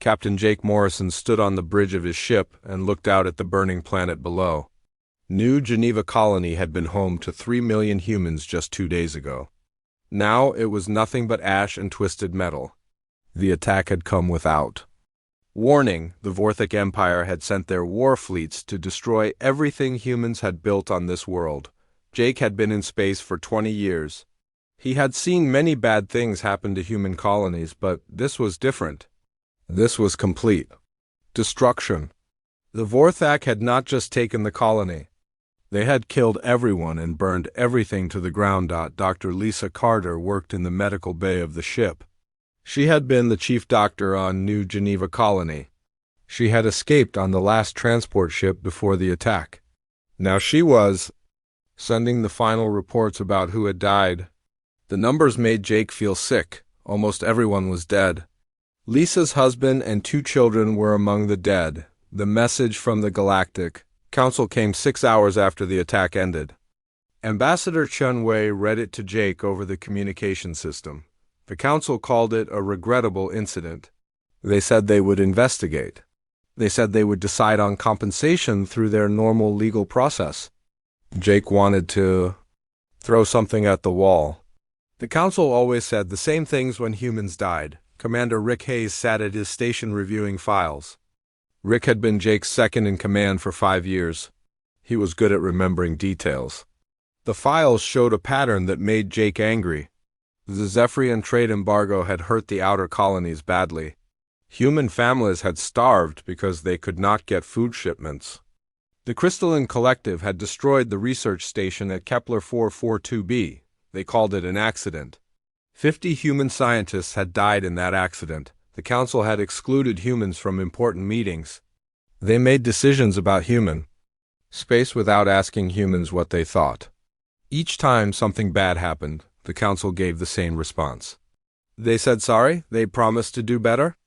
Captain Jake Morrison stood on the bridge of his ship and looked out at the burning planet below. New Geneva Colony had been home to 3 million humans just 2 days ago. Now it was nothing but ash and twisted metal. The attack had come without warning. The Vorthic Empire had sent their war fleets to destroy everything humans had built on this world. Jake had been in space for 20 years. He had seen many bad things happen to human colonies, but this was different. This was complete destruction. The Vorthak had not just taken the colony. They had killed everyone and burned everything to the ground. Dr. Lisa Carter worked in the medical bay of the ship. She had been the chief doctor on New Geneva Colony. She had escaped on the last transport ship before the attack. Now she was sending the final reports about who had died. The numbers made Jake feel sick. Almost everyone was dead. Lisa's husband and 2 children were among the dead. The message from the Galactic Council came 6 hours after the attack ended. Ambassador Chun Wei read it to Jake over the communication system. The Council called it a regrettable incident. They said they would investigate. They said they would decide on compensation through their normal legal process. Jake wanted to throw something at the wall. The Council always said the same things when humans died. Commander Rick Hayes sat at his station reviewing files. Rick had been Jake's second in command for 5 years. He was good at remembering details. The files showed a pattern that made Jake angry. The Zephyrian trade embargo had hurt the outer colonies badly. Human families had starved because they could not get food shipments. The Crystalline Collective had destroyed the research station at Kepler 442b. They called it an accident. 50 human scientists had died in that accident. The Council had excluded humans from important meetings. They made decisions about human space without asking humans what they thought. Each time something bad happened, the Council gave the same response. They said sorry, they promised to do better.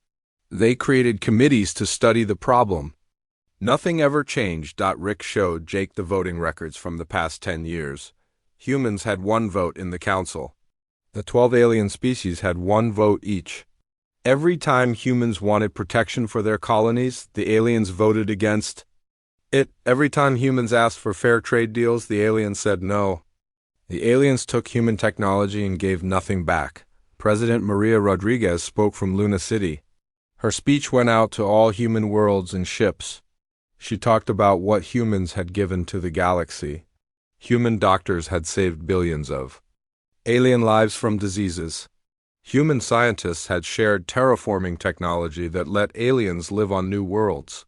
They created committees to study the problem. Nothing ever changed. Rick showed Jake the voting records from the past 10 years. Humans had 1 vote in the Council. The 12 alien species had 1 vote each. Every time humans wanted protection for their colonies, the aliens voted against it. Every time humans asked for fair trade deals, the aliens said no. The aliens took human technology and gave nothing back. President Maria Rodriguez spoke from Luna City. Her speech went out to all human worlds and ships. She talked about what humans had given to the galaxy. Human doctors had saved billions of alien lives from diseases. Human scientists had shared terraforming technology that let aliens live on new worlds.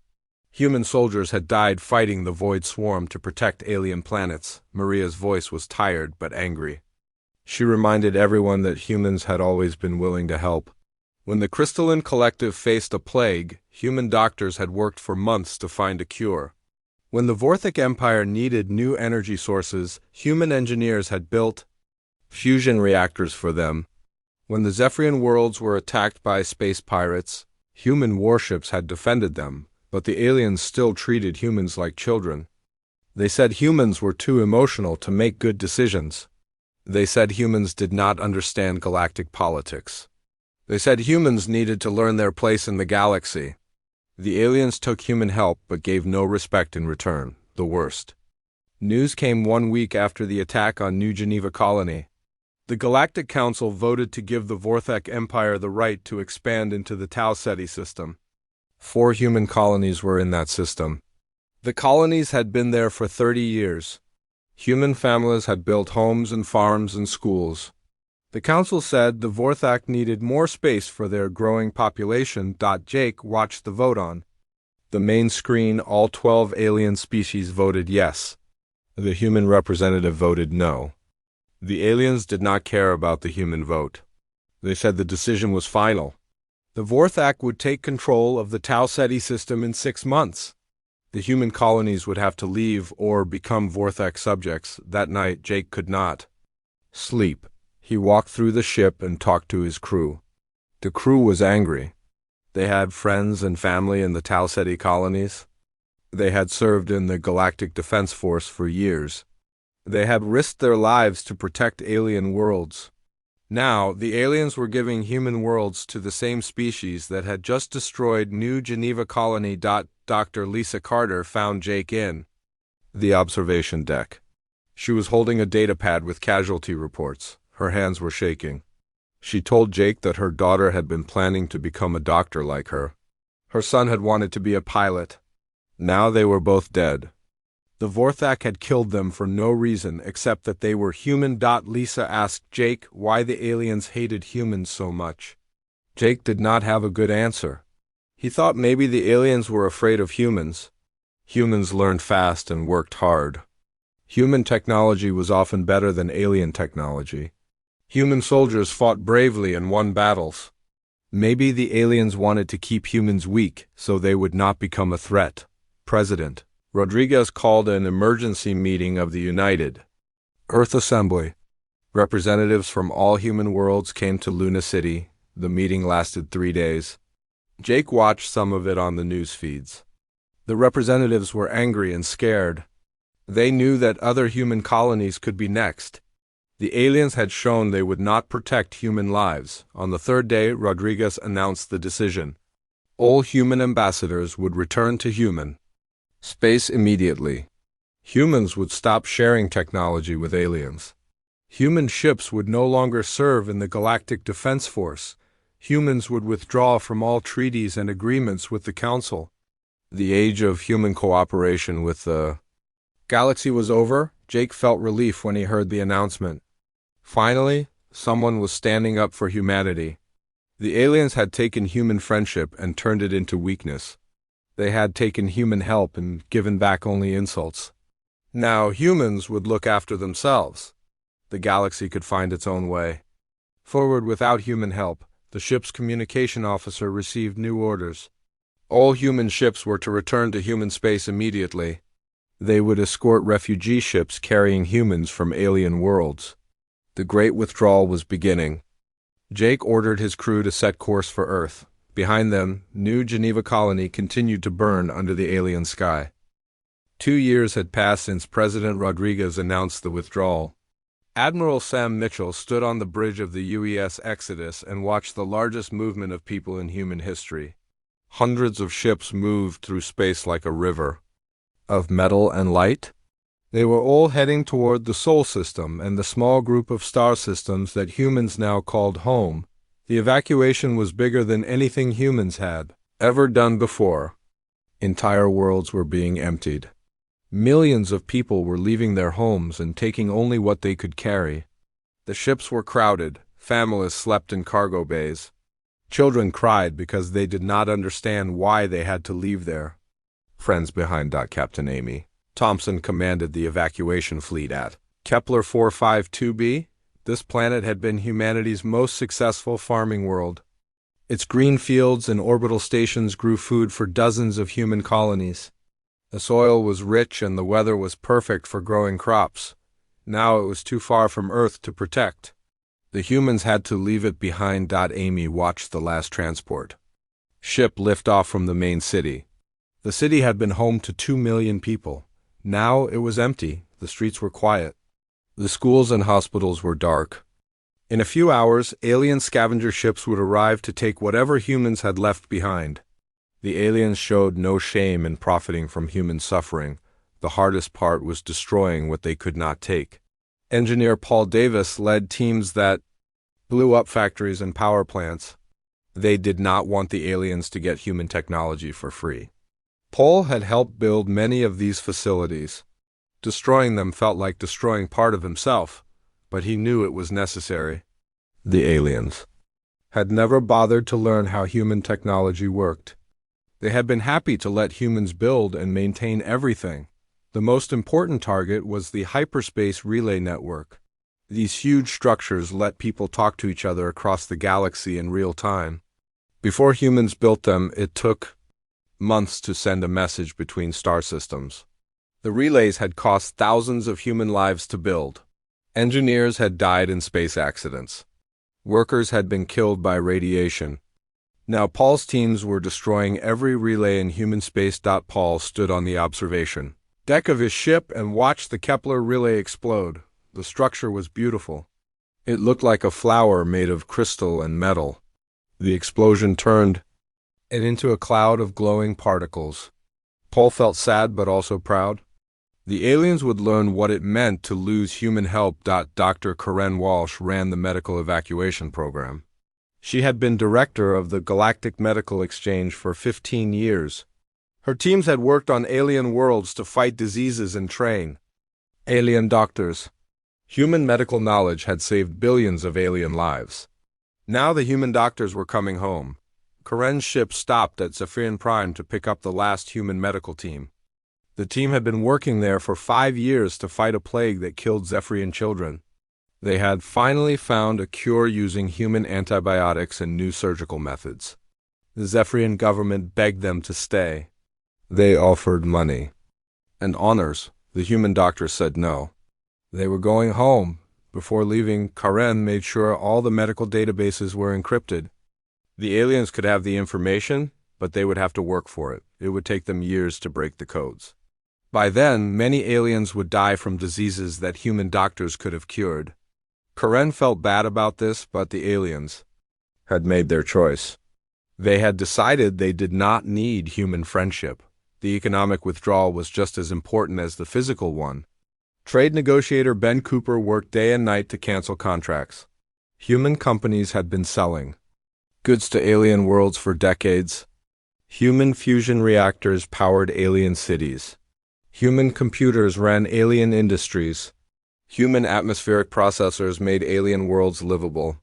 Human soldiers had died fighting the Void Swarm to protect alien planets. Maria's voice was tired but angry. She reminded everyone that humans had always been willing to help. When the Crystalline Collective faced a plague, human doctors had worked for months to find a cure. When the Vorthic Empire needed new energy sources, human engineers had built fusion reactors for them. When the Zephyrian worlds were attacked by space pirates, human warships had defended them, but the aliens still treated humans like children. They said humans were too emotional to make good decisions. They said humans did not understand galactic politics. They said humans needed to learn their place in the galaxy. The aliens took human help but gave no respect in return. The worst news came 1 week after the attack on New Geneva Colony. The Galactic Council voted to give the Vorthak Empire the right to expand into the Tau Ceti system. 4 human colonies were in that system. The colonies had been there for 30 years. Human families had built homes and farms and schools. The Council said the Vorthak needed more space for their growing population. Jake watched the vote on the main screen. All 12 alien species voted yes. The human representative voted no. The aliens did not care about the human vote. They said the decision was final. The Vorthak would take control of the Tau Ceti system in 6 months. The human colonies would have to leave or become Vorthak subjects. That night, Jake could not sleep. He walked through the ship and talked to his crew. The crew was angry. They had friends and family in the Tau Ceti colonies. They had served in the Galactic Defense Force for years. They had risked their lives to protect alien worlds. Now, the aliens were giving human worlds to the same species that had just destroyed New Geneva colony. Dr. Lisa Carter found Jake in the observation deck. She was holding a datapad with casualty reports. Her hands were shaking. She told Jake that her daughter had been planning to become a doctor like her. Her son had wanted to be a pilot. Now they were both dead. The Vorthak had killed them for no reason except that they were human. Lisa asked Jake why the aliens hated humans so much. Jake did not have a good answer. He thought maybe the aliens were afraid of humans. Humans learned fast and worked hard. Human technology was often better than alien technology. Human soldiers fought bravely and won battles. Maybe the aliens wanted to keep humans weak so they would not become a threat. President Rodriguez called an emergency meeting of the United Earth Assembly. Representatives from all human worlds came to Luna City. The meeting lasted 3 days. Jake watched some of it on the news feeds. The representatives were angry and scared. They knew that other human colonies could be next. The aliens had shown they would not protect human lives. On the 3rd day, Rodriguez announced the decision. All human ambassadors would return to human space immediately. Humans would stop sharing technology with aliens. Human ships would no longer serve in the Galactic Defense Force. Humans would withdraw from all treaties and agreements with the Council. The age of human cooperation with the galaxy was over. Jake felt relief when he heard the announcement. Finally, someone was standing up for humanity. The aliens had taken human friendship and turned it into weakness. They had taken human help and given back only insults. Now humans would look after themselves. The galaxy could find its own way forward without human help. The ship's communication officer received new orders. All human ships were to return to human space immediately. They would escort refugee ships carrying humans from alien worlds. The Great Withdrawal was beginning. Jake ordered his crew to set course for Earth. Behind them, New Geneva colony continued to burn under the alien sky. 2 years had passed since President Rodriguez announced the withdrawal. Admiral Sam Mitchell stood on the bridge of the UES Exodus and watched the largest movement of people in human history. Hundreds of ships moved through space like a river of metal and light. They were all heading toward the Sol system and the small group of star systems that humans now called home. The evacuation was bigger than anything humans had ever done before. Entire worlds were being emptied. Millions of people were leaving their homes and taking only what they could carry. The ships were crowded. Families slept in cargo bays. Children cried because they did not understand why they had to leave there. Friends behind. Captain Amy Thompson commanded the evacuation fleet at Kepler 452b. This planet had been humanity's most successful farming world. Its green fields and orbital stations grew food for dozens of human colonies. The soil was rich and the weather was perfect for growing crops. Now it was too far from Earth to protect. The humans had to leave it behind. Amy watched the last transport ship lift off from the main city. The city had been home to 2 million people. Now it was empty. The streets were quiet. The schools and hospitals were dark. In a few hours, alien scavenger ships would arrive to take whatever humans had left behind. The aliens showed no shame in profiting from human suffering. The hardest part was destroying what they could not take. Engineer Paul Davis led teams that blew up factories and power plants. They did not want the aliens to get human technology for free. Paul had helped build many of these facilities. Destroying them felt like destroying part of himself, but he knew it was necessary. The aliens had never bothered to learn how human technology worked. They had been happy to let humans build and maintain everything. The most important target was the hyperspace relay network. These huge structures let people talk to each other across the galaxy in real time. Before humans built them, it took months to send a message between star systems. The relays had cost thousands of human lives to build. Engineers had died in space accidents. Workers had been killed by radiation. Now Paul's teams were destroying every relay in human space. Paul stood on the observation deck of his ship and watched the Kepler relay explode. The structure was beautiful. It looked like a flower made of crystal and metal. The explosion turned it into a cloud of glowing particles. Paul felt sad but also proud. The aliens would learn what it meant to lose human help. Dr. Karen Walsh ran the medical evacuation program. She had been director of the Galactic Medical Exchange for 15 years. Her teams had worked on alien worlds to fight diseases and train alien doctors. Human medical knowledge had saved billions of alien lives. Now the human doctors were coming home. Karen's ship stopped at Zephyrian Prime to pick up the last human medical team. The team had been working there for 5 years to fight a plague that killed Zephyrian children. They had finally found a cure using human antibiotics and new surgical methods. The Zephyrian government begged them to stay. They offered money and honors. The human doctors said no. They were going home. Before leaving, Karen made sure all the medical databases were encrypted. The aliens could have the information, but they would have to work for it. It would take them years to break the codes. By then, many aliens would die from diseases that human doctors could have cured. Karen felt bad about this, but the aliens had made their choice. They had decided they did not need human friendship. The economic withdrawal was just as important as the physical one. Trade negotiator Ben Cooper worked day and night to cancel contracts. Human companies had been selling goods to alien worlds for decades. Human fusion reactors powered alien cities. Human computers ran alien industries. Human atmospheric processors made alien worlds livable.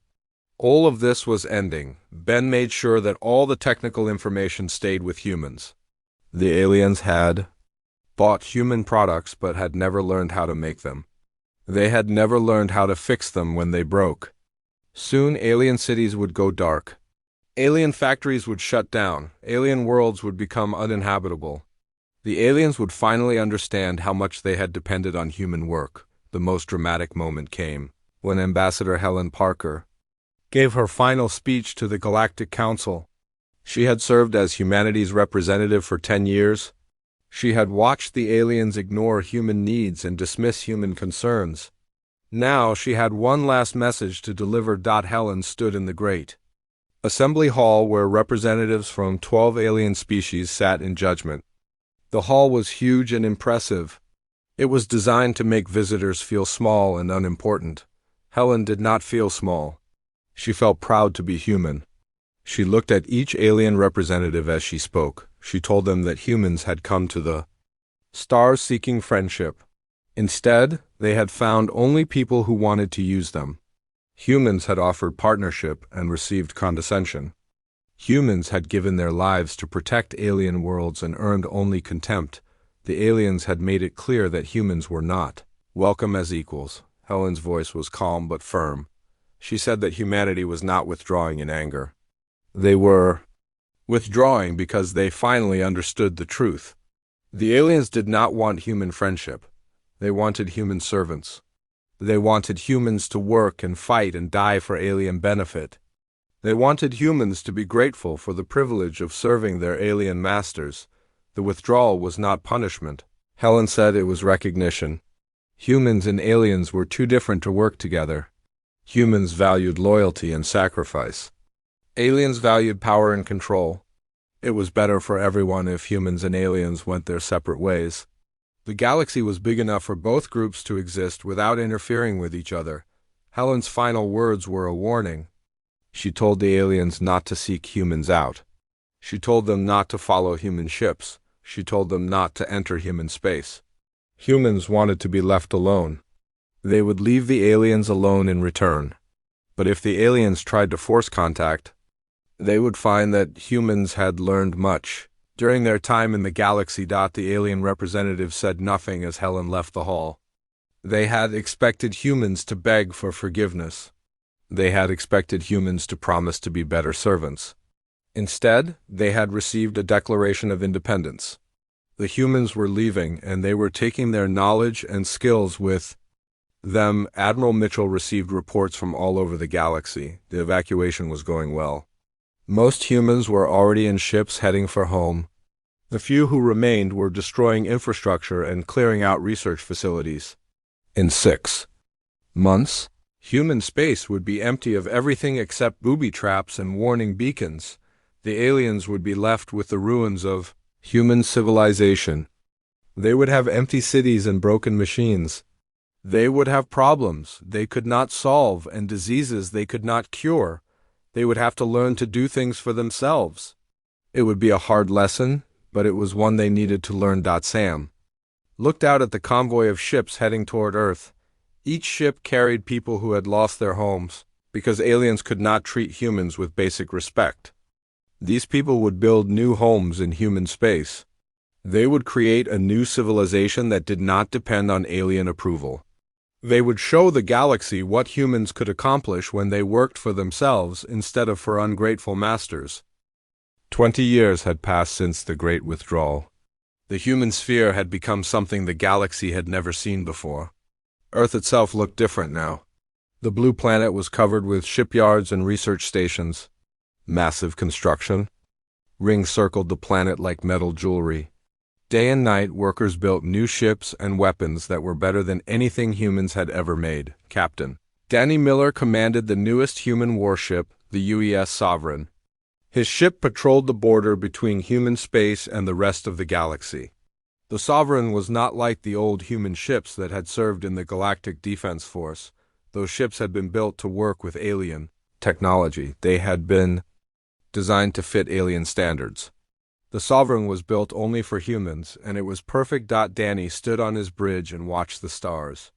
All of this was ending. Ben made sure that all the technical information stayed with humans. The aliens had bought human products but had never learned how to make them. They had never learned how to fix them when they broke. Soon alien cities would go dark. Alien factories would shut down. Alien worlds would become uninhabitable. The aliens would finally understand how much they had depended on human work. The most dramatic moment came when Ambassador Helen Parker gave her final speech to the Galactic Council. She had served as humanity's representative for 10 years. She had watched the aliens ignore human needs and dismiss human concerns. Now she had one last message to deliver. Helen stood in the great assembly hall where representatives from 12 alien species sat in judgment. The hall was huge and impressive. It was designed to make visitors feel small and unimportant. Helen did not feel small. She felt proud to be human. She looked at each alien representative as she spoke. She told them that humans had come to the stars seeking friendship. Instead, they had found only people who wanted to use them. Humans had offered partnership and received condescension. Humans had given their lives to protect alien worlds and earned only contempt. The aliens had made it clear that humans were not welcome as equals. Helen's voice was calm but firm. She said that humanity was not withdrawing in anger. They were withdrawing because they finally understood the truth. The aliens did not want human friendship. They wanted human servants. They wanted humans to work and fight and die for alien benefit. They wanted humans to be grateful for the privilege of serving their alien masters. The withdrawal was not punishment. Helen said it was recognition. Humans and aliens were too different to work together. Humans valued loyalty and sacrifice. Aliens valued power and control. It was better for everyone if humans and aliens went their separate ways. The galaxy was big enough for both groups to exist without interfering with each other. Helen's final words were a warning. She told the aliens not to seek humans out. She told them not to follow human ships. She told them not to enter human space. Humans wanted to be left alone. They would leave the aliens alone in return. But if the aliens tried to force contact, they would find that humans had learned much. During their time in the galaxy, the alien representative said nothing as Helen left the hall. They had expected humans to beg for forgiveness. They had expected humans to promise to be better servants. Instead, they had received a declaration of independence. The humans were leaving, and they were taking their knowledge and skills with them. Admiral Mitchell received reports from all over the galaxy. The evacuation was going well. Most humans were already in ships heading for home. The few who remained were destroying infrastructure and clearing out research facilities. In 6 months, Human space would be empty of everything except booby traps and warning beacons. The aliens would be left with the ruins of human civilization. They would have empty cities and broken machines. They would have problems they could not solve and diseases they could not cure. They would have to learn to do things for themselves. It would be a hard lesson, but it was one they needed to learn. Sam looked out at the convoy of ships heading toward Earth. Each ship carried people who had lost their homes, because aliens could not treat humans with basic respect. These people would build new homes in human space. They would create a new civilization that did not depend on alien approval. They would show the galaxy what humans could accomplish when they worked for themselves instead of for ungrateful masters. 20 years had passed since the Great Withdrawal. The human sphere had become something the galaxy had never seen before. Earth itself looked different now. The blue planet was covered with shipyards and research stations. Massive construction. Rings circled the planet like metal jewelry. Day and night, workers built new ships and weapons that were better than anything humans had ever made. Captain Danny Miller commanded the newest human warship, the UES Sovereign. His ship patrolled the border between human space and the rest of the galaxy. The Sovereign was not like the old human ships that had served in the Galactic Defense Force. Those ships had been built to work with alien technology. They had been designed to fit alien standards. The Sovereign was built only for humans, and it was perfect. Danny stood on his bridge and watched the stars.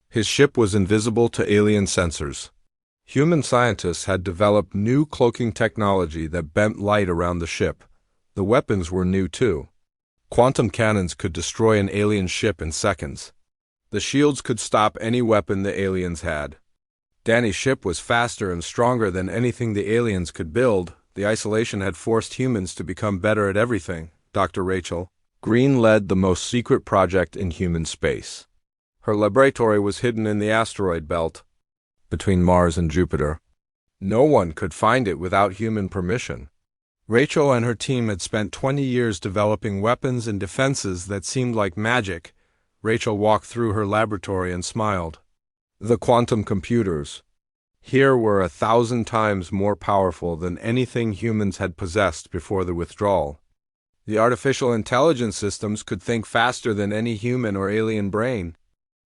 His ship was invisible to alien sensors. Human scientists had developed new cloaking technology that bent light around the ship. The weapons were new too. Quantum cannons could destroy an alien ship in seconds. The shields could stop any weapon the aliens had. Danny's ship was faster and stronger than anything the aliens could build. The isolation had forced humans to become better at everything. Dr. Rachel Green led the most secret project in human space. Her laboratory was hidden in the asteroid belt between Mars and Jupiter. No one could find it without human permission. Rachel and her team had spent 20 years developing weapons and defenses that seemed like magic. Rachel walked through her laboratory and smiled. The quantum computers here were 1,000 times more powerful than anything humans had possessed before the withdrawal. The artificial intelligence systems could think faster than any human or alien brain.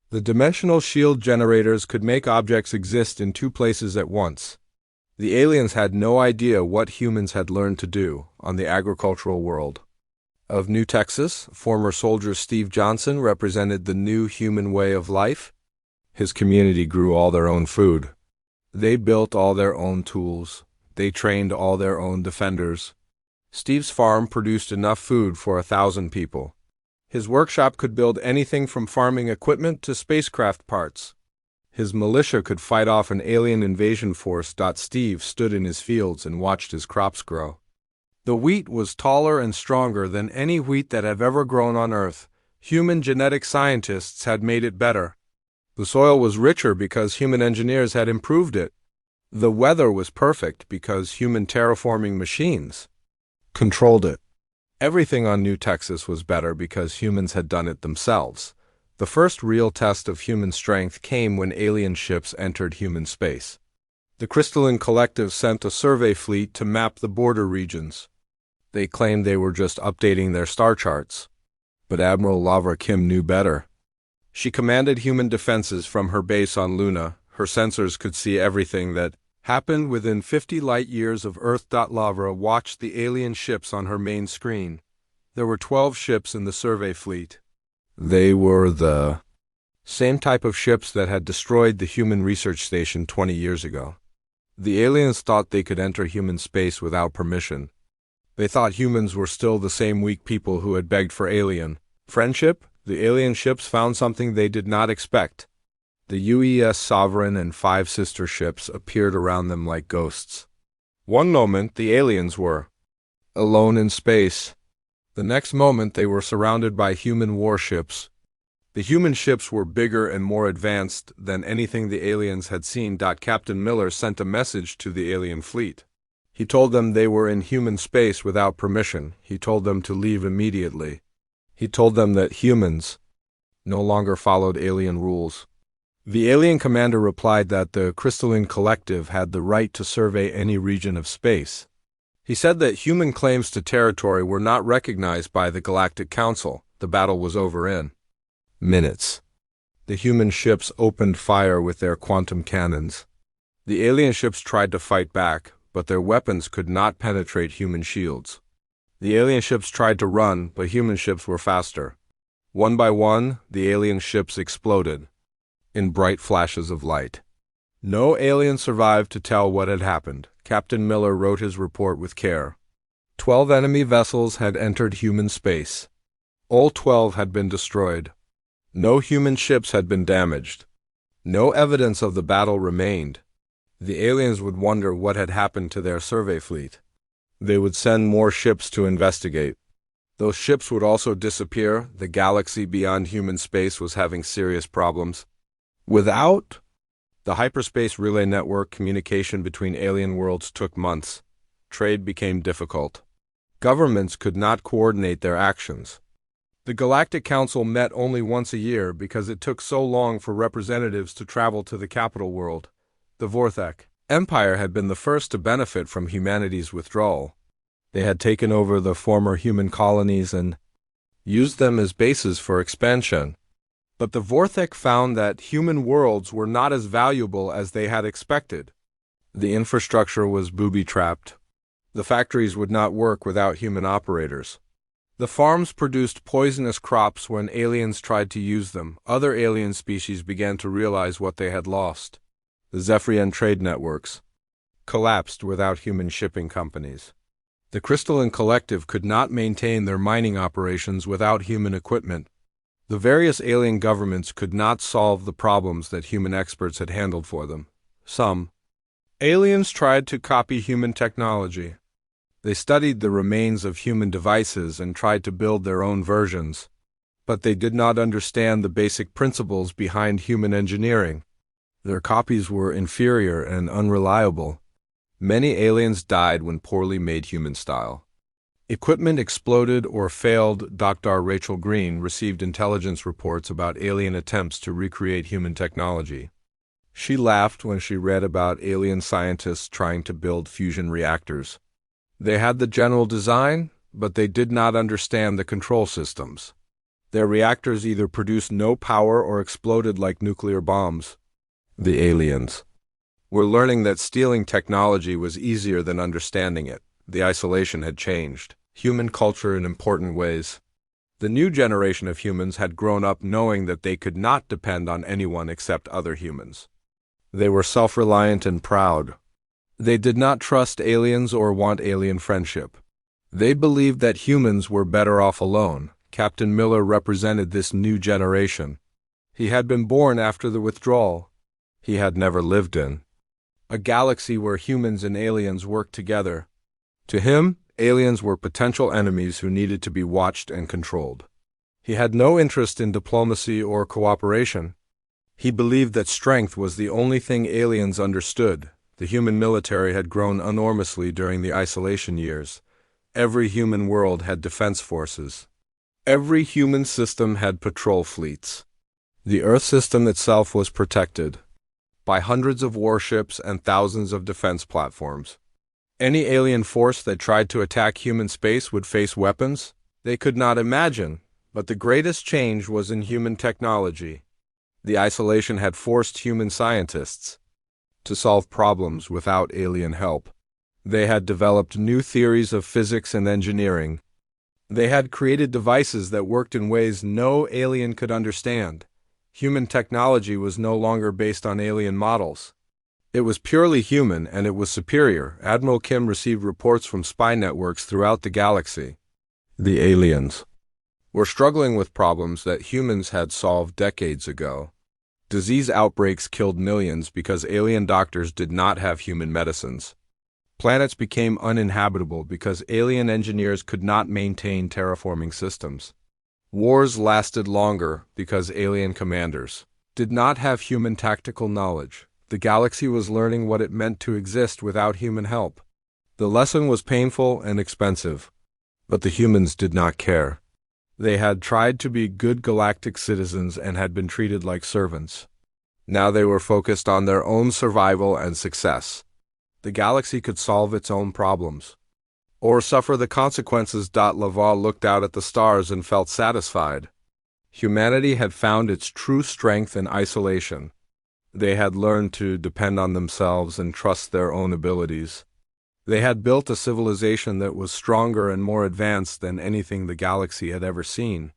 The dimensional shield generators could make objects exist in two places at once. The aliens had no idea what humans had learned to do on the agricultural world. Of New Texas, former soldier Steve Johnson represented the new human way of life. His community grew all their own food. They built all their own tools. They trained all their own defenders. Steve's farm produced enough food for 1,000 people. His workshop could build anything from farming equipment to spacecraft parts. His militia could fight off an alien invasion force. Steve stood in his fields and watched his crops grow. The wheat was taller and stronger than any wheat that had ever grown on Earth. Human genetic scientists had made it better. The soil was richer because human engineers had improved it. The weather was perfect because human terraforming machines controlled it. Everything on New Texas was better because humans had done it themselves. The first real test of human strength came when alien ships entered human space. The Crystalline Collective sent a survey fleet to map the border regions. They claimed they were just updating their star charts. But Admiral Lavra Kim knew better. She commanded human defenses from her base on Luna. Her sensors could see everything that happened within 50 light-years of Earth. Lavra watched the alien ships on her main screen. There were 12 ships in the survey fleet. They were the same type of ships that had destroyed the human research station 20 years ago. The aliens thought they could enter human space without permission. They thought humans were still the same weak people who had begged for alien friendship. The alien ships found something they did not expect. The UES Sovereign and 5 sister ships appeared around them like ghosts. One moment, the aliens were alone in space. The next moment, they were surrounded by human warships. The human ships were bigger and more advanced than anything the aliens had seen. Captain Miller sent a message to the alien fleet. He told them they were in human space without permission. He told them to leave immediately. He told them that humans no longer followed alien rules. The alien commander replied that the Crystalline Collective had the right to survey any region of space. He said that human claims to territory were not recognized by the Galactic Council. The battle was over in minutes. The human ships opened fire with their quantum cannons. The alien ships tried to fight back, but their weapons could not penetrate human shields. The alien ships tried to run, but human ships were faster. One by one, the alien ships exploded in bright flashes of light. No alien survived to tell what had happened. Captain Miller wrote his report with care. 12 enemy vessels had entered human space. All 12 had been destroyed. No human ships had been damaged. No evidence of the battle remained. The aliens would wonder what had happened to their survey fleet. They would send more ships to investigate. Those ships would also disappear. The galaxy beyond human space was having serious problems. Without the hyperspace relay network, communication between alien worlds took months. Trade became difficult. Governments could not coordinate their actions. The Galactic Council met only once a year because it took so long for representatives to travel to the capital world. The Vorthek Empire had been the first to benefit from humanity's withdrawal. They had taken over the former human colonies and used them as bases for expansion. But the Vorthek found that human worlds were not as valuable as they had expected. The infrastructure was booby-trapped. The factories would not work without human operators. The farms produced poisonous crops when aliens tried to use them. Other alien species began to realize what they had lost. The Zephyrian trade networks collapsed without human shipping companies. The Crystalline Collective could not maintain their mining operations without human equipment. The various alien governments could not solve the problems that human experts had handled for them. Some aliens tried to copy human technology. They studied the remains of human devices and tried to build their own versions. But they did not understand the basic principles behind human engineering. Their copies were inferior and unreliable. Many aliens died when poorly made human style. Equipment exploded or failed. Dr. Rachel Green received intelligence reports about alien attempts to recreate human technology. She laughed when she read about alien scientists trying to build fusion reactors. They had the general design, but they did not understand the control systems. Their reactors either produced no power or exploded like nuclear bombs. The aliens were learning that stealing technology was easier than understanding it. The isolation had changed human culture in important ways. The new generation of humans had grown up knowing that they could not depend on anyone except other humans. They were self-reliant and proud. They did not trust aliens or want alien friendship. They believed that humans were better off alone. Captain Miller represented this new generation. He had been born after the withdrawal. He had never lived in a galaxy where humans and aliens worked together. To him, aliens were potential enemies who needed to be watched and controlled. He had no interest in diplomacy or cooperation. He believed that strength was the only thing aliens understood. The human military had grown enormously during the isolation years. Every human world had defense forces. Every human system had patrol fleets. The Earth system itself was protected by hundreds of warships and thousands of defense platforms. Any alien force that tried to attack human space would face weapons they could not imagine, but the greatest change was in human technology. The isolation had forced human scientists to solve problems without alien help. They had developed new theories of physics and engineering. They had created devices that worked in ways no alien could understand. Human technology was no longer based on alien models. It was purely human, and it was superior. Admiral Kim received reports from spy networks throughout the galaxy. The aliens were struggling with problems that humans had solved decades ago. Disease outbreaks killed millions because alien doctors did not have human medicines. Planets became uninhabitable because alien engineers could not maintain terraforming systems. Wars lasted longer because alien commanders did not have human tactical knowledge. The galaxy was learning what it meant to exist without human help. The lesson was painful and expensive, but the humans did not care. They had tried to be good galactic citizens and had been treated like servants. Now they were focused on their own survival and success. The galaxy could solve its own problems, or suffer the consequences. Laval looked out at the stars and felt satisfied. Humanity had found its true strength in isolation. They had learned to depend on themselves and trust their own abilities. They had built a civilization that was stronger and more advanced than anything the galaxy had ever seen.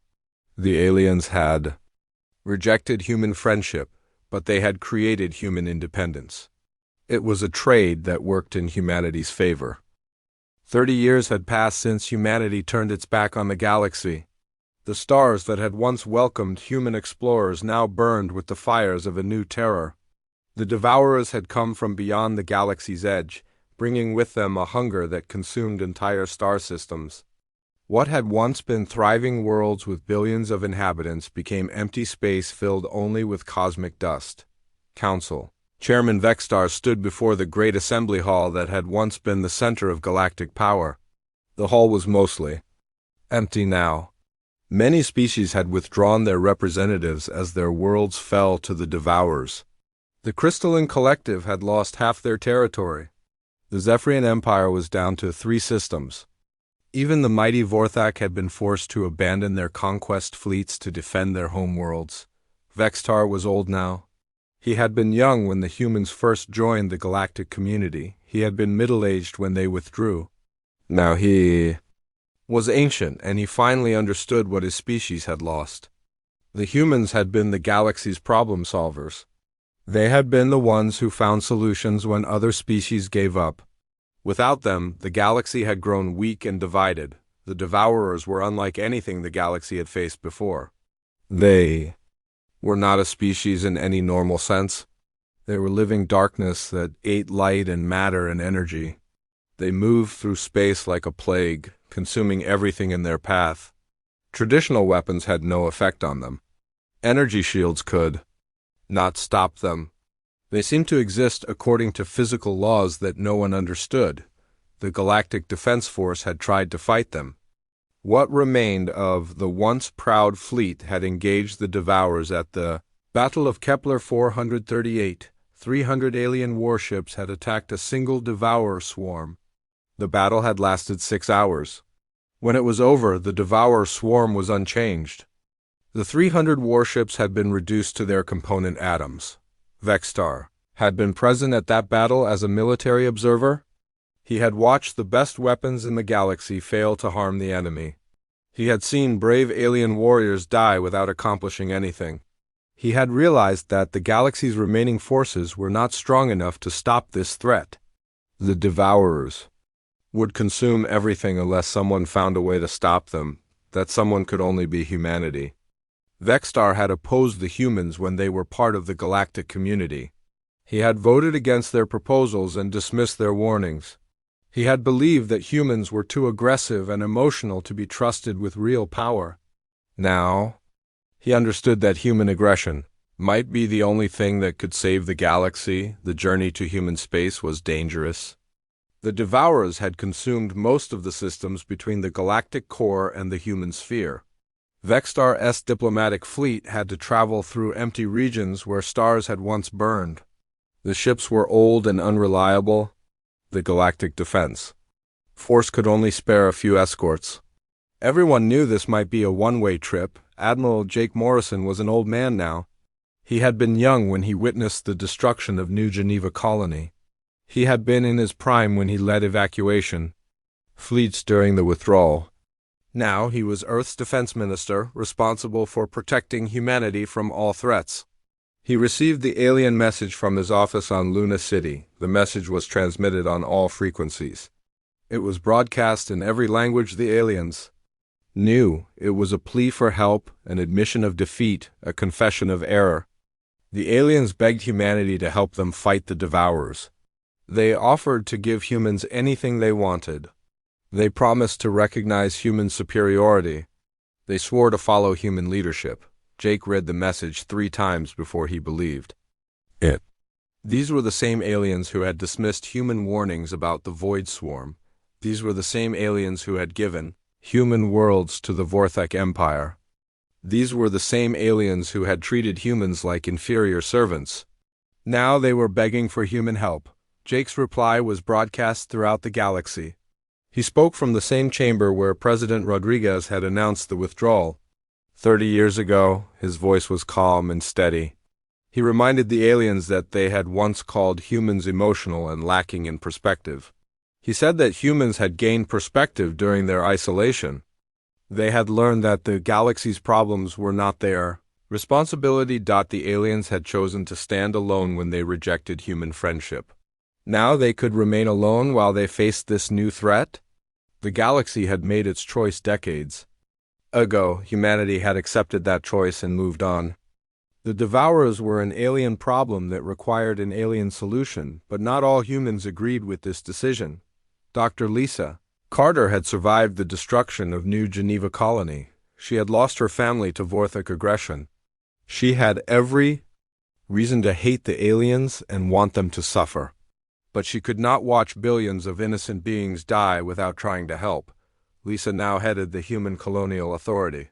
The aliens had rejected human friendship, but they had created human independence. It was a trade that worked in humanity's favor. 30 years had passed since humanity turned its back on the galaxy. The stars that had once welcomed human explorers now burned with the fires of a new terror. The Devourers had come from beyond the galaxy's edge, bringing with them a hunger that consumed entire star systems. What had once been thriving worlds with billions of inhabitants became empty space filled only with cosmic dust. Council. Chairman Vexstar stood before the great assembly hall that had once been the center of galactic power. The hall was mostly empty now. Many species had withdrawn their representatives as their worlds fell to the Devourers. The Crystalline Collective had lost half their territory. The Zephyrian Empire was down to 3 systems. Even the mighty Vorthak had been forced to abandon their conquest fleets to defend their homeworlds. Vexstar was old now. He had been young when the humans first joined the galactic community. He had been middle-aged when they withdrew. Now he was ancient, and he finally understood what his species had lost. The humans had been the galaxy's problem solvers. They had been the ones who found solutions when other species gave up. Without them, the galaxy had grown weak and divided. The Devourers were unlike anything the galaxy had faced before. They were not a species in any normal sense. They were living darkness that ate light and matter and energy. They moved through space like a plague, consuming everything in their path. Traditional weapons had no effect on them. Energy shields could not stop them. They seemed to exist according to physical laws that no one understood. The Galactic Defense Force had tried to fight them. What remained of the once proud fleet had engaged the Devourers at the Battle of Kepler 438. 300 alien warships had attacked a single Devourer swarm. The battle had lasted 6 hours. When it was over, the Devourer swarm was unchanged. The 300 warships had been reduced to their component atoms. Vexstar had been present at that battle as a military observer. He had watched the best weapons in the galaxy fail to harm the enemy. He had seen brave alien warriors die without accomplishing anything. He had realized that the galaxy's remaining forces were not strong enough to stop this threat. The Devourers would consume everything unless someone found a way to stop them. That someone could only be humanity. Vexstar had opposed the humans when they were part of the galactic community. He had voted against their proposals and dismissed their warnings. He had believed that humans were too aggressive and emotional to be trusted with real power. Now, he understood that human aggression might be the only thing that could save the galaxy. The journey to human space was dangerous. The Devourers had consumed most of the systems between the galactic core and the human sphere. Vexstar's diplomatic fleet had to travel through empty regions where stars had once burned. The ships were old and unreliable. The Galactic Defense Force could only spare a few escorts. Everyone knew this might be a one-way trip. Admiral Jake Morrison was an old man now. He had been young when he witnessed the destruction of New Geneva Colony. He had been in his prime when he led evacuation fleets during the withdrawal. Now he was Earth's defense minister, responsible for protecting humanity from all threats. He received the alien message from his office on Luna City. The message was transmitted on all frequencies. It was broadcast in every language the aliens knew. It was a plea for help, an admission of defeat, a confession of error. The aliens begged humanity to help them fight the Devourers. They offered to give humans anything they wanted. They promised to recognize human superiority. They swore to follow human leadership. Jake read the message 3 times before he believed it. These were the same aliens who had dismissed human warnings about the Void Swarm. These were the same aliens who had given human worlds to the Vorthak Empire. These were the same aliens who had treated humans like inferior servants. Now they were begging for human help. Jake's reply was broadcast throughout the galaxy. He spoke from the same chamber where President Rodriguez had announced the withdrawal. 30 years ago, his voice was calm and steady. He reminded the aliens that they had once called humans emotional and lacking in perspective. He said that humans had gained perspective during their isolation. They had learned that the galaxy's problems were not their responsibility. The aliens had chosen to stand alone when they rejected human friendship. Now they could remain alone while they faced this new threat? The galaxy had made its choice decades ago. Humanity had accepted that choice and moved on. The Devourers were an alien problem that required an alien solution, but not all humans agreed with this decision. Dr. Lisa Carter had survived the destruction of New Geneva Colony. She had lost her family to Vorthic aggression. She had every reason to hate the aliens and want them to suffer. But she could not watch billions of innocent beings die without trying to help. Lisa now headed the Human Colonial Authority.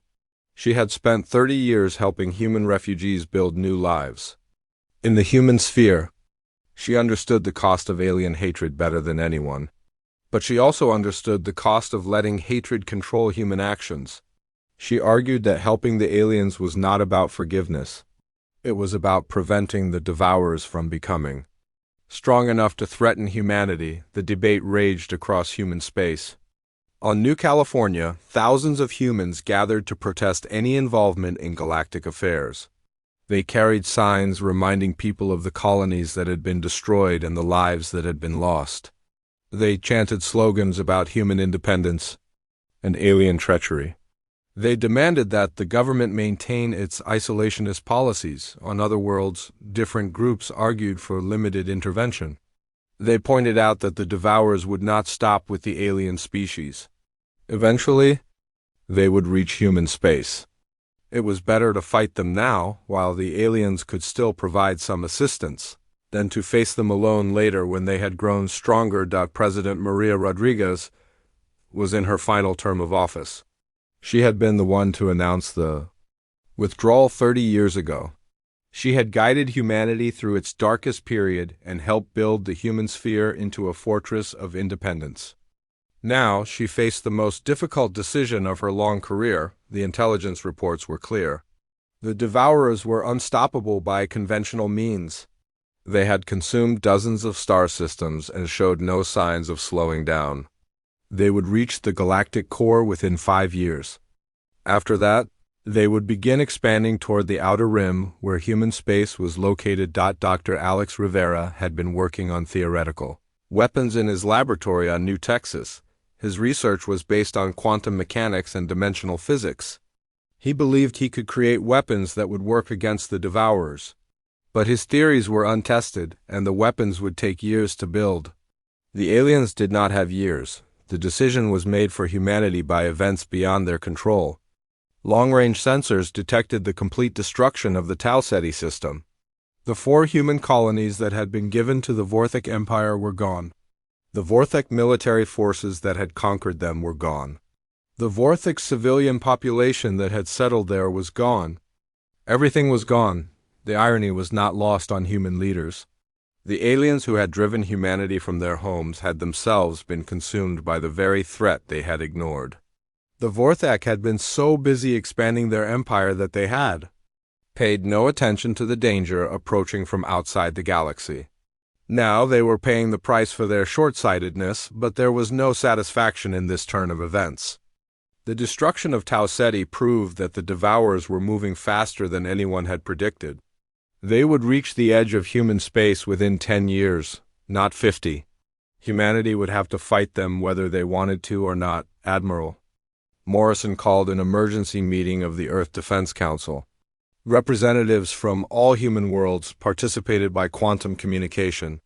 She had spent 30 years helping human refugees build new lives. In the human sphere, she understood the cost of alien hatred better than anyone. But she also understood the cost of letting hatred control human actions. She argued that helping the aliens was not about forgiveness. It was about preventing the Devourers from becoming strong enough to threaten humanity. The debate raged across human space. On New California, thousands of humans gathered to protest any involvement in galactic affairs. They carried signs reminding people of the colonies that had been destroyed and the lives that had been lost. They chanted slogans about human independence and alien treachery. They demanded that the government maintain its isolationist policies. On other worlds, different groups argued for limited intervention. They pointed out that the Devourers would not stop with the alien species. Eventually, they would reach human space. It was better to fight them now, while the aliens could still provide some assistance, than to face them alone later when they had grown stronger. President Maria Rodriguez was in her final term of office. She had been the one to announce the withdrawal 30 years ago. She had guided humanity through its darkest period and helped build the human sphere into a fortress of independence. Now, she faced the most difficult decision of her long career. The intelligence reports were clear. The Devourers were unstoppable by conventional means. They had consumed dozens of star systems and showed no signs of slowing down. They would reach the galactic core within 5 years. After that, they would begin expanding toward the outer rim where human space was located. Dr. Alex Rivera had been working on theoretical weapons in his laboratory on New Texas. His research was based on quantum mechanics and dimensional physics. He believed he could create weapons that would work against the Devourers. But his theories were untested, and the weapons would take years to build. The aliens did not have years. The decision was made for humanity by events beyond their control. Long-range sensors detected the complete destruction of the Tau Ceti system. The 4 human colonies that had been given to the Vorthic Empire were gone. The Vorthic military forces that had conquered them were gone. The Vorthic civilian population that had settled there was gone. Everything was gone. The irony was not lost on human leaders. The aliens who had driven humanity from their homes had themselves been consumed by the very threat they had ignored. The Vorthic had been so busy expanding their empire that they had paid no attention to the danger approaching from outside the galaxy. Now they were paying the price for their short-sightedness, but there was no satisfaction in this turn of events. The destruction of Tau Ceti proved that the Devourers were moving faster than anyone had predicted. They would reach the edge of human space within 10 years, not 50. Humanity would have to fight them whether they wanted to or not. Admiral Morrison called an emergency meeting of the Earth Defense Council. Representatives from all human worlds participated by quantum communication.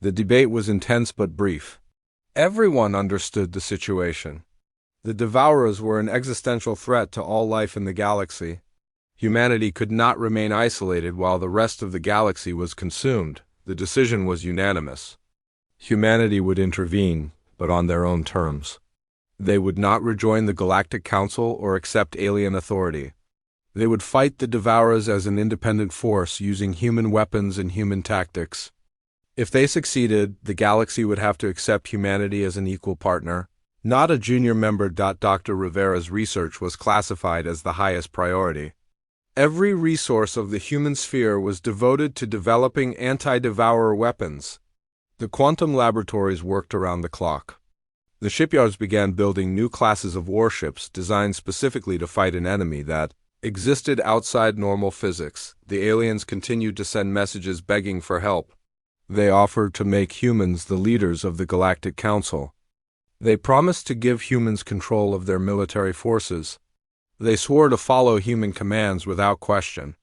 The debate was intense but brief. Everyone understood the situation. The Devourers were an existential threat to all life in the galaxy. Humanity could not remain isolated while the rest of the galaxy was consumed. The decision was unanimous. Humanity would intervene, but on their own terms. They would not rejoin the Galactic Council or accept alien authority. They would fight the Devourers as an independent force using human weapons and human tactics. If they succeeded, the galaxy would have to accept humanity as an equal partner, not a junior member. Dr. Rivera's research was classified as the highest priority. Every resource of the human sphere was devoted to developing anti-devourer weapons. The quantum laboratories worked around the clock. The shipyards began building new classes of warships designed specifically to fight an enemy that existed outside normal physics. The aliens continued to send messages begging for help. They offered to make humans the leaders of the Galactic Council. They promised to give humans control of their military forces. They swore to follow human commands without question.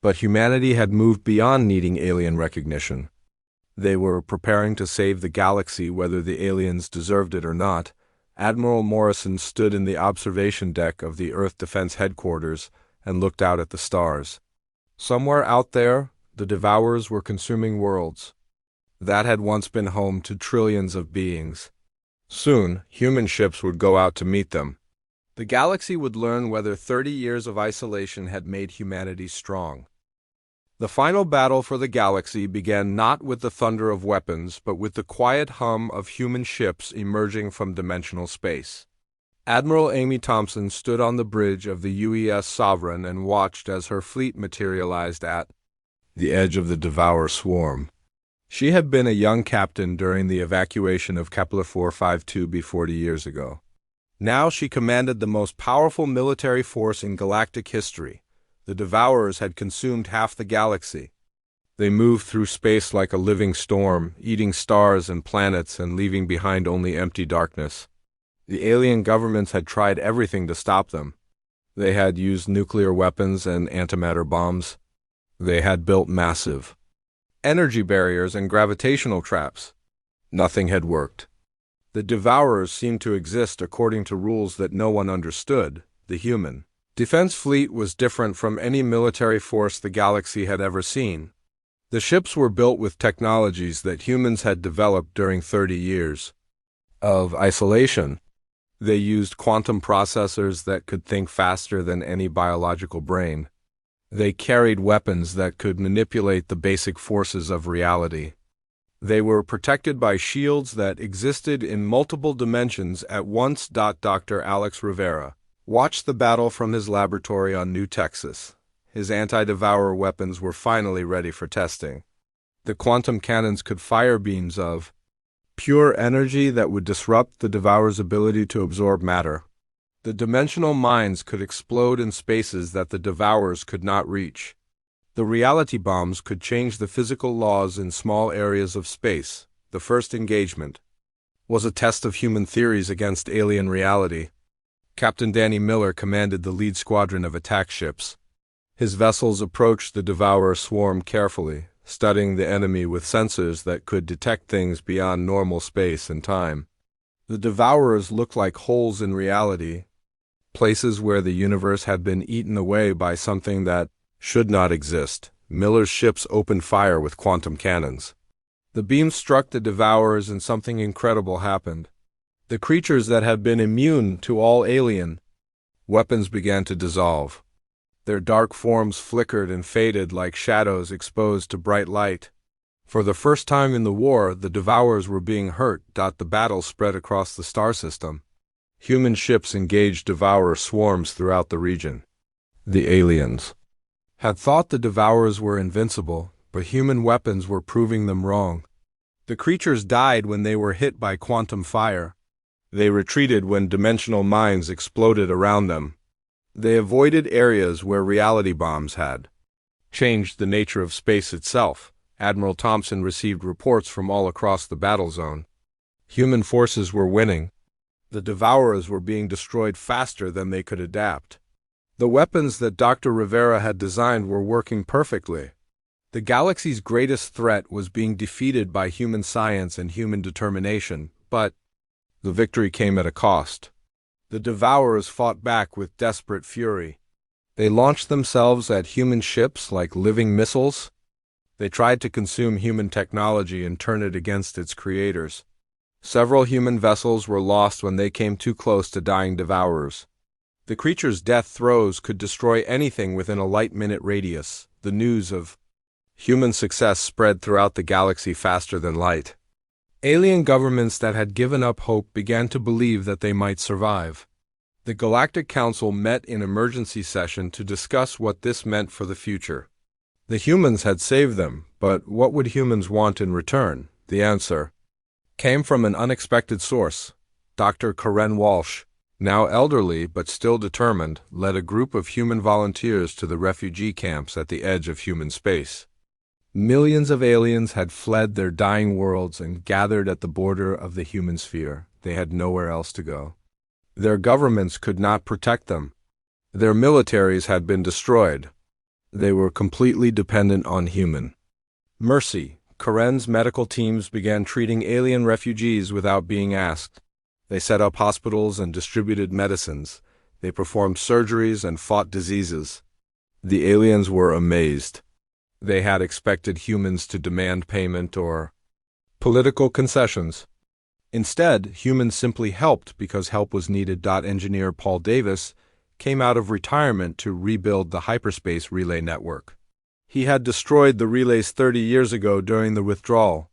But humanity had moved beyond needing alien recognition. They were preparing to save the galaxy whether the aliens deserved it or not. Admiral Morrison stood in the observation deck of the Earth Defense Headquarters and looked out at the stars. Somewhere out there, the Devourers were consuming worlds that had once been home to trillions of beings. Soon, human ships would go out to meet them. The galaxy would learn whether 30 years of isolation had made humanity strong. The final battle for the galaxy began not with the thunder of weapons, but with the quiet hum of human ships emerging from dimensional space. Admiral Amy Thompson stood on the bridge of the UES Sovereign and watched as her fleet materialized at the edge of the Devourer swarm. She had been a young captain during the evacuation of Kepler 452b 40 years ago. Now she commanded the most powerful military force in galactic history. The Devourers had consumed half the galaxy. They moved through space like a living storm, eating stars and planets and leaving behind only empty darkness. The alien governments had tried everything to stop them. They had used nuclear weapons and antimatter bombs. They had built massive energy barriers and gravitational traps. Nothing had worked. The Devourers seemed to exist according to rules that no one understood, the human defense fleet was different from any military force the galaxy had ever seen. The ships were built with technologies that humans had developed during 30 years of isolation. They used quantum processors that could think faster than any biological brain. They carried weapons that could manipulate the basic forces of reality. They were protected by shields that existed in multiple dimensions at once. Dr. Alex Rivera watched the battle from his laboratory on New Texas. His anti-devourer weapons were finally ready for testing. The quantum cannons could fire beams of pure energy that would disrupt the Devourer's ability to absorb matter. The dimensional mines could explode in spaces that the Devourers could not reach. The reality bombs could change the physical laws in small areas of space. The first engagement was a test of human theories against alien reality. Captain Danny Miller commanded the lead squadron of attack ships. His vessels approached the Devourer swarm carefully, studying the enemy with sensors that could detect things beyond normal space and time. The Devourers looked like holes in reality, places where the universe had been eaten away by something that should not exist. Miller's ships opened fire with quantum cannons. The beams struck the Devourers and something incredible happened. The creatures that had been immune to all alien weapons began to dissolve. Their dark forms flickered and faded like shadows exposed to bright light. For the first time in the war, the Devourers were being hurt. The battle spread across the star system. Human ships engaged Devourer swarms throughout the region. The aliens had thought the Devourers were invincible, but human weapons were proving them wrong. The creatures died when they were hit by quantum fire. They retreated when dimensional mines exploded around them. They avoided areas where reality bombs had changed the nature of space itself. Admiral Thompson received reports from all across the battle zone. Human forces were winning. The Devourers were being destroyed faster than they could adapt. The weapons that Dr. Rivera had designed were working perfectly. The galaxy's greatest threat was being defeated by human science and human determination, but the victory came at a cost. The Devourers fought back with desperate fury. They launched themselves at human ships like living missiles. They tried to consume human technology and turn it against its creators. Several human vessels were lost when they came too close to dying Devourers. The creature's death throes could destroy anything within a light-minute radius. The news of human success spread throughout the galaxy faster than light. Alien governments that had given up hope began to believe that they might survive. The Galactic Council met in emergency session to discuss what this meant for the future. The humans had saved them, but what would humans want in return? The answer came from an unexpected source. Dr. Karen Walsh, now elderly but still determined, led a group of human volunteers to the refugee camps at the edge of human space. Millions of aliens had fled their dying worlds and gathered at the border of the human sphere. They had nowhere else to go. Their governments could not protect them. Their militaries had been destroyed. They were completely dependent on human mercy. Karen's medical teams began treating alien refugees without being asked. They set up hospitals and distributed medicines. They performed surgeries and fought diseases. The aliens were amazed. They had expected humans to demand payment or political concessions. Instead, humans simply helped because help was needed. Engineer Paul Davis came out of retirement to rebuild the hyperspace relay network. He had destroyed the relays 30 years ago during the withdrawal.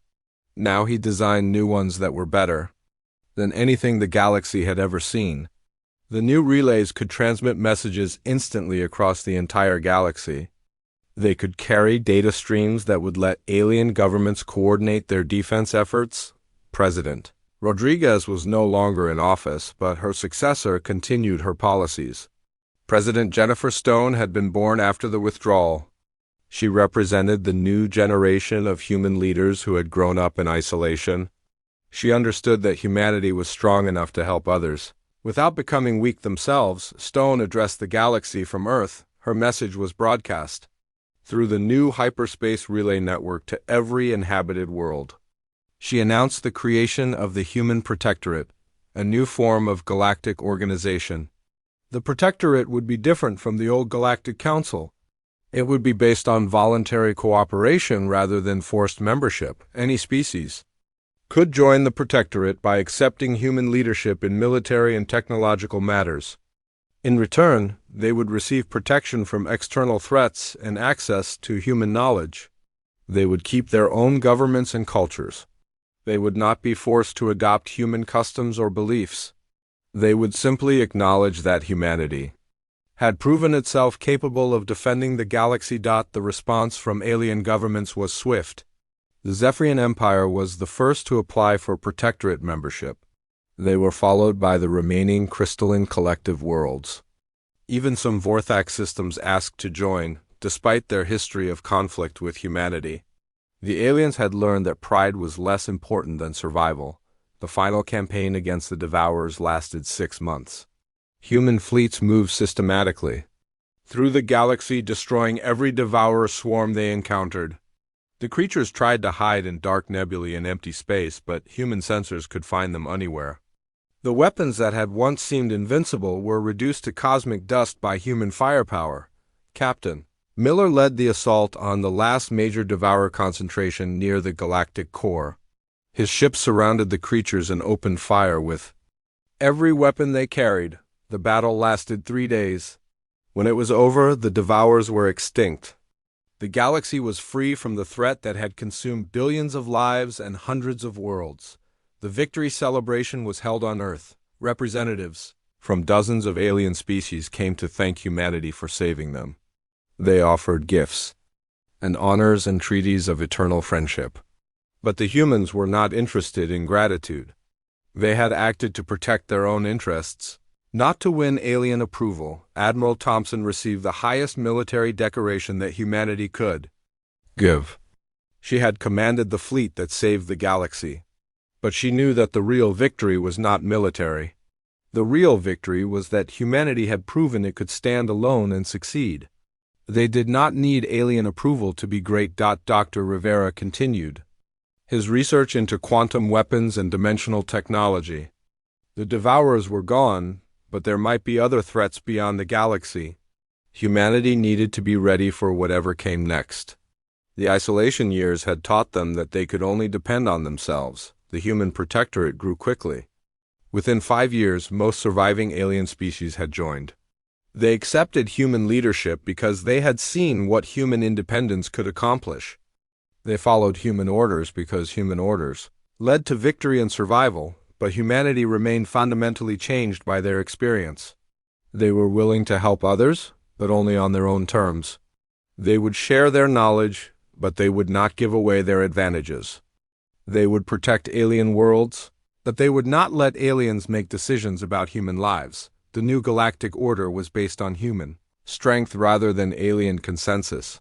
Now he designed new ones that were better than anything the galaxy had ever seen. The new relays could transmit messages instantly across the entire galaxy. They could carry data streams that would let alien governments coordinate their defense efforts. President Rodriguez was no longer in office, but her successor continued her policies. President Jennifer Stone had been born after the withdrawal. She represented the new generation of human leaders who had grown up in isolation. She understood that humanity was strong enough to help others. Without becoming weak themselves, Stone addressed the galaxy from Earth. Her message was broadcast through the new hyperspace relay network to every inhabited world. She announced the creation of the Human Protectorate, a new form of galactic organization. The Protectorate would be different from the old Galactic Council. It would be based on voluntary cooperation rather than forced membership. Any species could join the Protectorate by accepting human leadership in military and technological matters. In return, they would receive protection from external threats and access to human knowledge. They would keep their own governments and cultures. They would not be forced to adopt human customs or beliefs. They would simply acknowledge that humanity had proven itself capable of defending the galaxy. The response from alien governments was swift. The Zephyrian Empire was the first to apply for Protectorate membership. They were followed by the remaining crystalline collective worlds. Even some Vorthax systems asked to join, despite their history of conflict with humanity. The aliens had learned that pride was less important than survival. The final campaign against the Devourers lasted 6 months. Human fleets moved systematically through the galaxy, destroying every Devourer swarm they encountered. The creatures tried to hide in dark nebulae and empty space, but human sensors could find them anywhere. The weapons that had once seemed invincible were reduced to cosmic dust by human firepower. Captain Miller led the assault on the last major Devourer concentration near the galactic core. His ships surrounded the creatures and opened fire with every weapon they carried. The battle lasted 3 days. When it was over, the Devourers were extinct. The galaxy was free from the threat that had consumed billions of lives and hundreds of worlds. The victory celebration was held on Earth. Representatives from dozens of alien species came to thank humanity for saving them. They offered gifts and honors and treaties of eternal friendship. But the humans were not interested in gratitude. They had acted to protect their own interests, not to win alien approval. Admiral Thompson received the highest military decoration that humanity could give. She had commanded the fleet that saved the galaxy. But she knew that the real victory was not military. The real victory was that humanity had proven it could stand alone and succeed. They did not need alien approval to be great. Dr. Rivera continued his research into quantum weapons and dimensional technology. The Devourers were gone, but there might be other threats beyond the galaxy. Humanity needed to be ready for whatever came next. The isolation years had taught them that they could only depend on themselves. The Human Protectorate grew quickly. Within 5 years, most surviving alien species had joined. They accepted human leadership because they had seen what human independence could accomplish. They followed human orders because human orders led to victory and survival, but humanity remained fundamentally changed by their experience. They were willing to help others, but only on their own terms. They would share their knowledge, but they would not give away their advantages. They would protect alien worlds, but they would not let aliens make decisions about human lives. The new galactic order was based on human strength rather than alien consensus.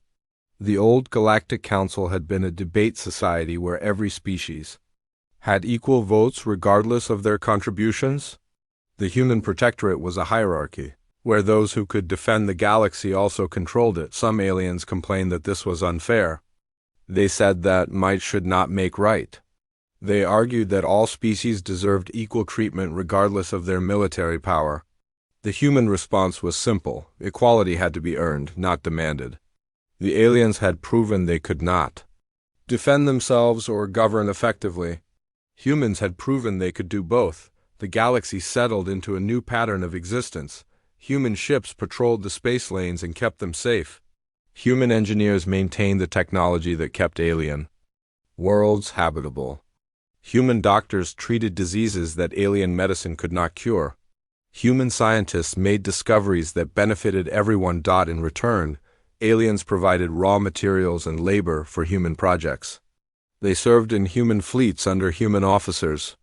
The old Galactic Council had been a debate society where every species had equal votes regardless of their contributions. The Human Protectorate was a hierarchy, where those who could defend the galaxy also controlled it. Some aliens complained that this was unfair. They said that might should not make right. They argued that all species deserved equal treatment regardless of their military power. The human response was simple: equality had to be earned, not demanded. The aliens had proven they could not defend themselves or govern effectively. Humans had proven they could do both. The galaxy settled into a new pattern of existence. Human ships patrolled the space lanes and kept them safe. Human engineers maintained the technology that kept alien worlds habitable. Human doctors treated diseases that alien medicine could not cure. Human scientists made discoveries that benefited everyone. In return, aliens provided raw materials and labor for human projects. They served in human fleets under human officers.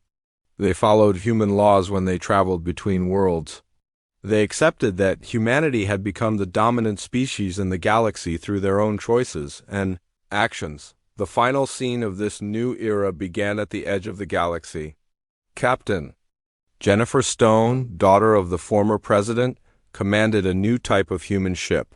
They followed human laws when they traveled between worlds. They accepted that humanity had become the dominant species in the galaxy through their own choices and actions. The final scene of this new era began at the edge of the galaxy. Captain Jennifer Stone, daughter of the former president, commanded a new type of human ship.